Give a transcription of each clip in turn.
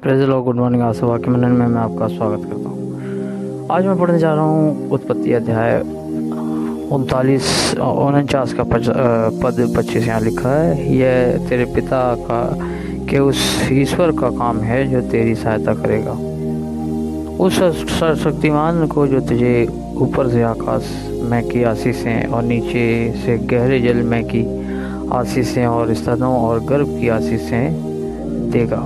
Praise the Lord, good morning. आशा वाक्य मनन में मैं आपका स्वागत करता हूँ। आज मैं पढ़ने जा रहा हूँ उत्पत्ति अध्याय 49 का पद 25 यहाँ लिखा है। यह तेरे पिता का के उस ईश्वर का काम है जो तेरी सहायता करेगा, उस सर्वशक्तिमान को जो तुझे ऊपर से आकाश में की आशीषें और नीचे से गहरे जल में की आशीषें और स्तनों और गर्भ की आशीषें देगा।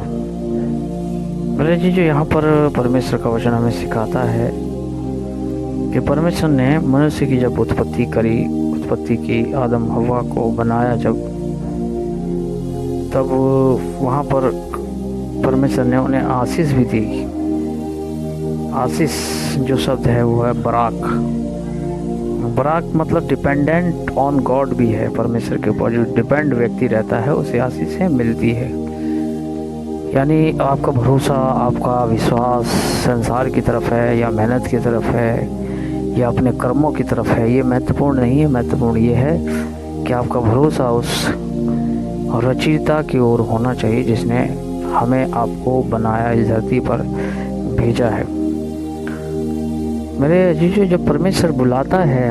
मेरे जी, जो यहाँ पर परमेश्वर का वचन हमें सिखाता है कि परमेश्वर ने मनुष्य की जब उत्पत्ति की, आदम हवा को बनाया जब, तब वहाँ पर परमेश्वर ने उन्हें आशीष भी दी। आशीष जो शब्द है वो है बराक। बराक मतलब डिपेंडेंट ऑन गॉड भी है। परमेश्वर के ऊपर जो डिपेंड व्यक्ति रहता है उसे आशीषें मिलती है। यानी आपका भरोसा, आपका विश्वास संसार की तरफ है या मेहनत की तरफ है या अपने कर्मों की तरफ है, ये महत्वपूर्ण नहीं है। महत्वपूर्ण ये है कि आपका भरोसा उस रचयिता की ओर होना चाहिए जिसने हमें आपको बनाया, इस धरती पर भेजा है। मेरे अजीजों, जब परमेश्वर बुलाता है,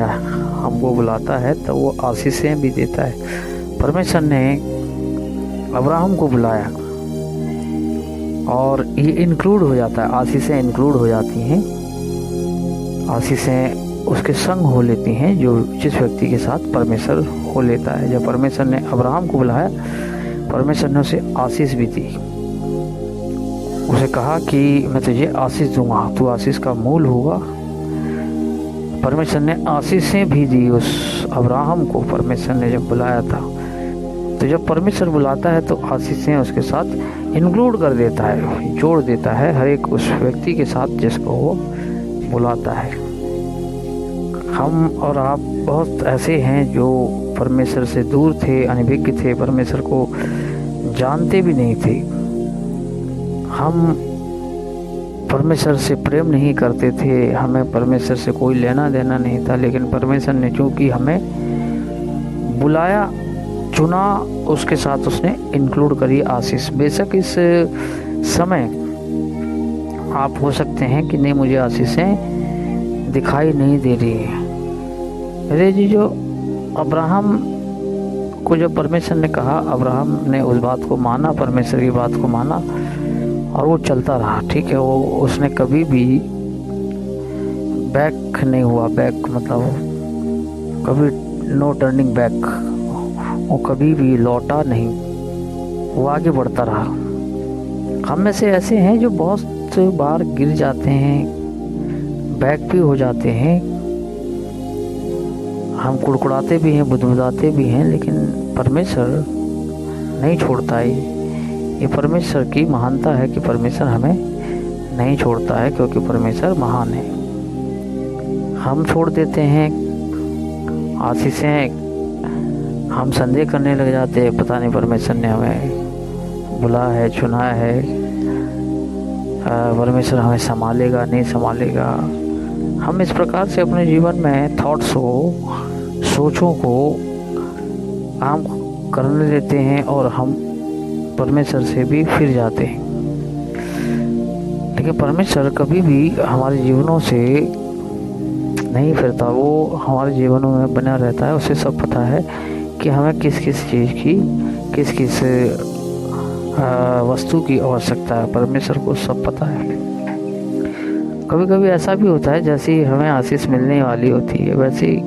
हमको बुलाता है, तो वो आशीषें भी देता है। परमेश्वर ने अब्राहम को बुलाया और ये इंक्लूड हो जाता है, आशीषें इंक्लूड हो जाती हैं। आशीषें उसके संग हो लेती हैं जो जिस व्यक्ति के साथ परमेश्वर हो लेता है। जब परमेश्वर ने अब्राहम को बुलाया, परमेश्वर ने उसे आशीष भी दी। उसे कहा कि मैं तुझे आशीष दूंगा, तू आशीष का मूल होगा। परमेश्वर ने आशीषें भी दी उस अब्राहम को। परमेश्वर ने जब बुलाया था, तो जब परमेश्वर बुलाता है तो आशीषें उसके साथ इंक्लूड कर देता है, जोड़ देता है हर एक उस व्यक्ति के साथ जिसको वो बुलाता है। हम और आप बहुत ऐसे हैं जो परमेश्वर से दूर थे, अनभिज्ञ थे, परमेश्वर को जानते भी नहीं थे। हम परमेश्वर से प्रेम नहीं करते थे, हमें परमेश्वर से कोई लेना देना नहीं था। लेकिन परमेश्वर ने चूँकि हमें बुलाया, चुना, उसके साथ उसने इंक्लूड करी आशीष। बेशक इस समय आप हो सकते हैं कि नहीं, मुझे आशीषें दिखाई नहीं दे रही है। अरे जी, जो अब्राहम को जब परमेश्वर ने कहा, अब्राहम ने उस बात को माना, परमेश्वर की बात को माना और वो चलता रहा। ठीक है, वो उसने कभी भी बैक नहीं हुआ। बैक मतलब कभी नो टर्निंग बैक, वो कभी भी लौटा नहीं, वो आगे बढ़ता रहा। हम में से ऐसे हैं जो बहुत बार गिर जाते हैं, बैक भी हो जाते हैं, हम कुड़कुड़ाते भी हैं, बुदबुदाते भी हैं, लेकिन परमेश्वर नहीं छोड़ता है। ये परमेश्वर की महानता है कि परमेश्वर हमें नहीं छोड़ता है, क्योंकि परमेश्वर महान है। हम छोड़ देते हैं आशीषें, हम संदेह करने लग जाते हैं, पता नहीं परमेश्वर ने हमें बुलाया है, चुना है, परमेश्वर हमें संभालेगा नहीं संभालेगा। हम इस प्रकार से अपने जीवन में थॉट्स को, सोचों को आम करने देते हैं और हम परमेश्वर से भी फिर जाते हैं। लेकिन परमेश्वर कभी भी हमारे जीवनों से नहीं फिरता, वो हमारे जीवनों में बना रहता है। उसे सब पता है कि हमें किस किस चीज़ की, किस किस वस्तु की आवश्यकता है। परमेश्वर को सब पता है। कभी कभी ऐसा भी होता है जैसे ही हमें आशीष मिलने वाली होती है, वैसे ही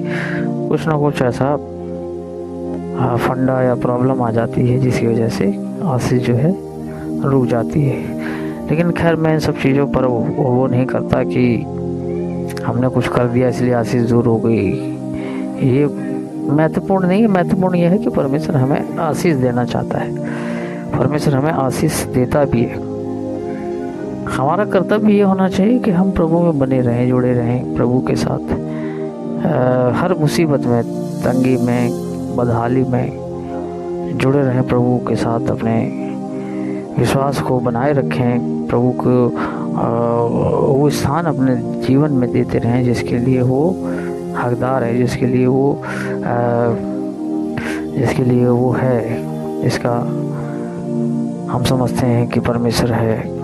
कुछ ना कुछ ऐसा फंडा या प्रॉब्लम आ जाती है जिसकी वजह से आशीष जो है रुक जाती है। लेकिन खैर, मैं इन सब चीज़ों पर वो नहीं करता कि हमने कुछ कर दिया इसलिए आशीष दूर हो गई। ये महत्वपूर्ण नहीं है। महत्वपूर्ण यह है कि परमेश्वर हमें आशीष देना चाहता है, परमेश्वर हमें आशीष देता भी है। हमारा कर्तव्य ये होना चाहिए कि हम प्रभु में बने रहें, जुड़े रहें प्रभु के साथ। हर मुसीबत में, तंगी में, बदहाली में जुड़े रहें प्रभु के साथ। अपने विश्वास को बनाए रखें, प्रभु को वो स्थान अपने जीवन में देते रहें जिसके लिए वो हकदार है, जिसके लिए वो है, जिसका हम समझते हैं कि परमेश्वर है।